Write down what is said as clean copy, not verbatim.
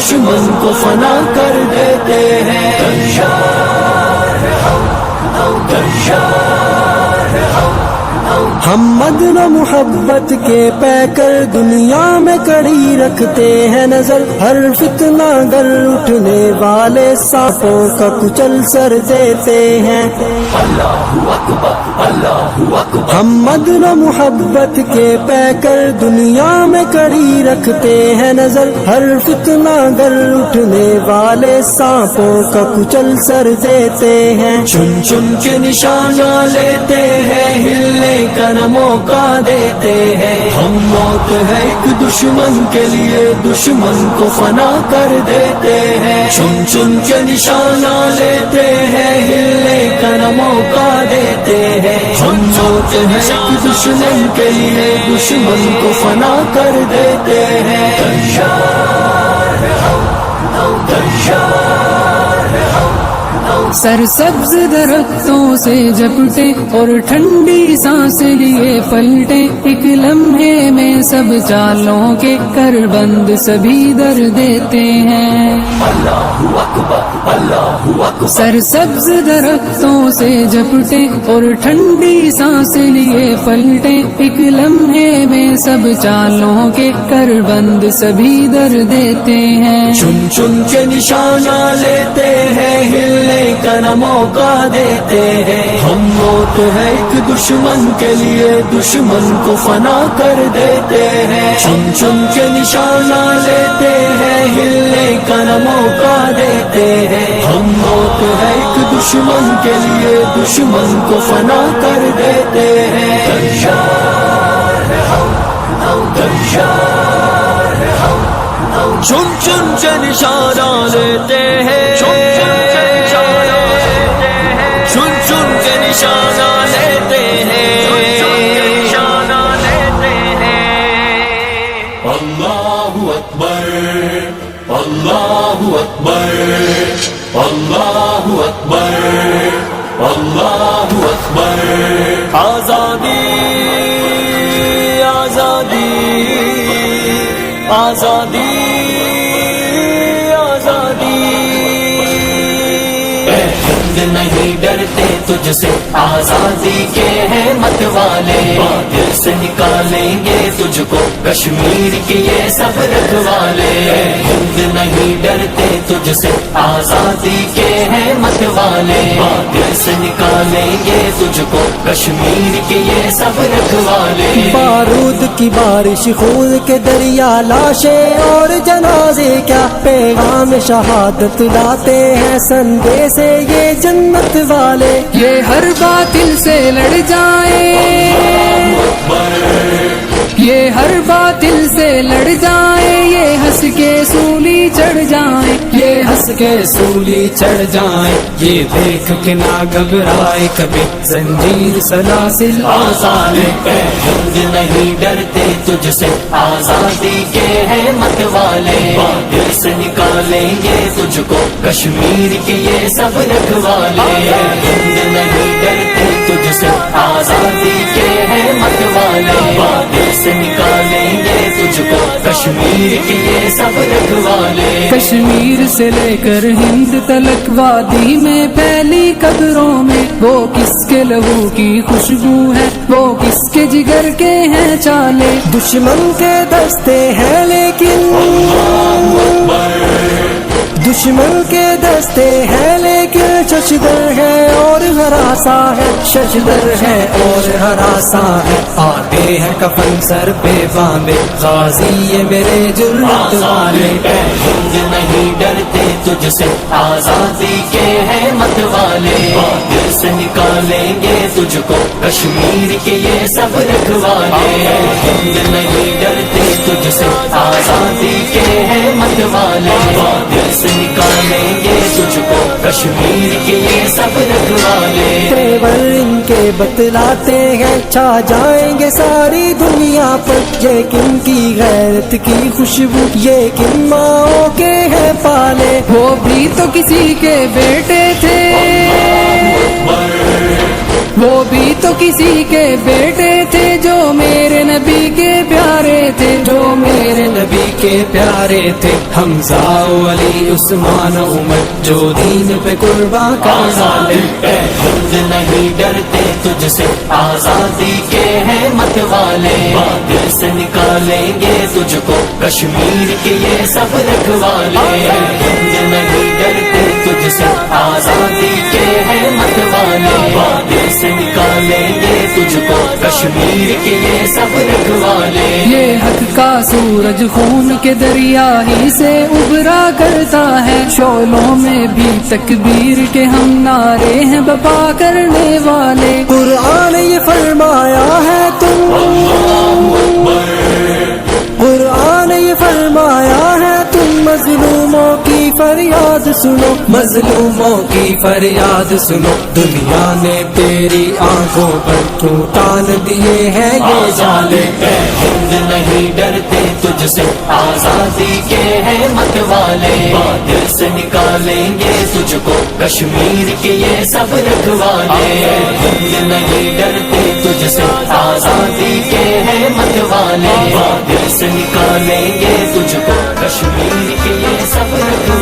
دشمن کو فنا کر دیتے ہیں. ہم مدن و محبت کے پیکر دنیا میں کڑی رکھتے ہیں نظر. ہر فتنہ گر اٹھنے والے سانپوں کا کچل سر دیتے ہیں. اللہ اکبر اللہ اکبر. ہم مدن و محبت کے پیکر دنیا میں کڑی رکھتے ہیں نظر. ہر فتنہ گر اٹھنے والے سانپوں کا کچل سر دیتے ہیں. چن چن کے نشانہ لیتے ہیں, ہلنے کا نہ موقع دیتے ہیں. ہم موت ہے ایک دشمن کے لیے, دشمن کو فنا کر دیتے ہیں. چن چن کے نشانہ لیتے ہیں, ہلنے کا نہ موقع دیتے ہیں. ہم موت ہے ایک دشمن کے لیے, دشمن کو فنا کر دیتے ہیں. سرسبز درختوں سے جپٹے اور ٹھنڈی سانس لیے پلٹے, ایک لمحے میں سب چالوں کے کر بند سبھی در دیتے ہیں. اللہ اکبر اللہ اکبر. سرسبز درختوں سے جپٹے اور ٹھنڈی سانس لیے پلٹے, ایک لمحے میں سب چالوں کے کر بند سبھی در دیتے ہیں. چن چن کے نشانہ لیتے ہیں, ہلنے کا نہ موقع دیتے ہیں. ہم موت ہے ایک دشمن کے لیے, دشمن کو فنا کر دیتے ہیں. چن چن کے نشانہ لیتے ہیں, ہلنے کا نہ موقع دیتے ہیں. ہم موت ہے ایک دشمن کے لیے, دشمن کو فنا کر دیتے ہیں. چن چن کے نشانہ لیتے ہیں, چن چن کے نشانہ لیتے ہیں. اللہ اکبر اللہ اکبر اللہ اکبر اللہ اکبر. آزادی آزادی آزادی آزادی. نہیں ڈرتے تجھ سے آزادی کے ہیں مت والے, دل سے نکالیں گے تجھ کو کشمیر کے یہ سب رکھوالے. ہند نہیں ڈرتے تجھ سے آزادی کے ہیں مت والے, دل سے نکالیں گے تجھ کو کشمیر کے یہ سب رکھوالے. بارود کی بارش, خون کے دریا, لاشیں اور جنازے کیا پیغام شہادت لاتے ہیں سندے سے یہ جنت والے. یہ ہر باطل سے لڑ جائیں, یہ ہر باطل سے لڑ جائیں, یہ ہنس کے سولی چڑھ جائیں, یہ ہنس کے سولی چڑھ جائیں. یہ دیکھ کے نہ گھبرائے کبھی زنجیر سلاسل آزادی. ہند نہیں ڈرتے تجھ سے آزادی کے ہیں مت والے, دل سے نکالیں گے تجھ کو کشمیر کے یہ سب رکھوالے. ہند نہیں ڈرتے تجھ سے آزادی کے ہیں مت والے, دل سے نکالیں گے تجھ کو کشمیر کے یہ سب رکھوالے. کشمیر سے لے کر ہند تلک وادی میں پھیلی قبروں میں وہ کس کے لہو کی خوشبو ہے, وہ کس کے جگر کے ہیں چالے. دشمن کے دستے ہیں لیکن دشمن کے دستے ہیں لیکن ششدر ہے اور ہراساں ہے, ششدر ہے اور ہراساں ہے. آتے ہیں کفن سر پہ باندھے غازی یہ میرے جرات والے. ہند نہیں ڈرتے تجھ سے آزادی کے ہیں مت والے, دل سے نکالیں گے تجھ کو کشمیر کے یہ سب رکھوالے. ہند نہیں ڈرتے تجھ سے آزادی کے ہیں مت والے, دل سے نکالیں گے تجھ کو کشمیر کے یہ سب رکھوالے. تیور ان کے بتلاتے ہیں چھا جائیں گے ساری دنیا پر, یہ کن کی غیرت کی خوشبو, یہ کن ماؤں کے ہیں پالے. وہ بھی تو کسی کے بیٹے تھے, وہ بھی تو کسی کے بیٹے تھے جو میرے نبی کے پیارے تھے، جو میرے نبی کے پیارے تھے، حمزہ علی عثمان عمر، جو دین پہ قربان کا ظالم۔ اے ہند نہیں ڈرتے تجھ سے، آزادی کے ہیں مت والے، بادل سے نکالیں گے تجھ کو کشمیر کے یہ سب رکھوالے۔ ہند نہیں ڈرتے تجھ سے، آزادی کے ہیں مت والے، بادل سے نکالیں گے تجھ کو کشمیر کے یہ سب رکھوالے۔ یہ حق کا سورج خون کے دریا ہی سے ابھرا کرتا ہے، شعلوں میں بھی تکبیر کے ہم نعرے ہیں بپا کرنے والے۔ قرآن یہ فرمایا ہے قرآن یہ فرمایا ہے تم مظلوموں کی فریاد سنو، مظلوموں کی فریاد سنو، دنیا نے تیری آنکھوں پر کیوں تان دیے ہیں یہ جالے۔ اے ہند نہیں ڈرتے تجھ سے، آزادی کے ہیں مت والے، بادل سے نکالیں گے تجھ کو کشمیر کے یہ سب رکھوالے۔ ہند نہیں ڈرتے تجھ سے، آزادی کے ہیں مت والے، بادل سے نکالیں گے تجھ کو کشمیر کے یہ سب رکھوالے۔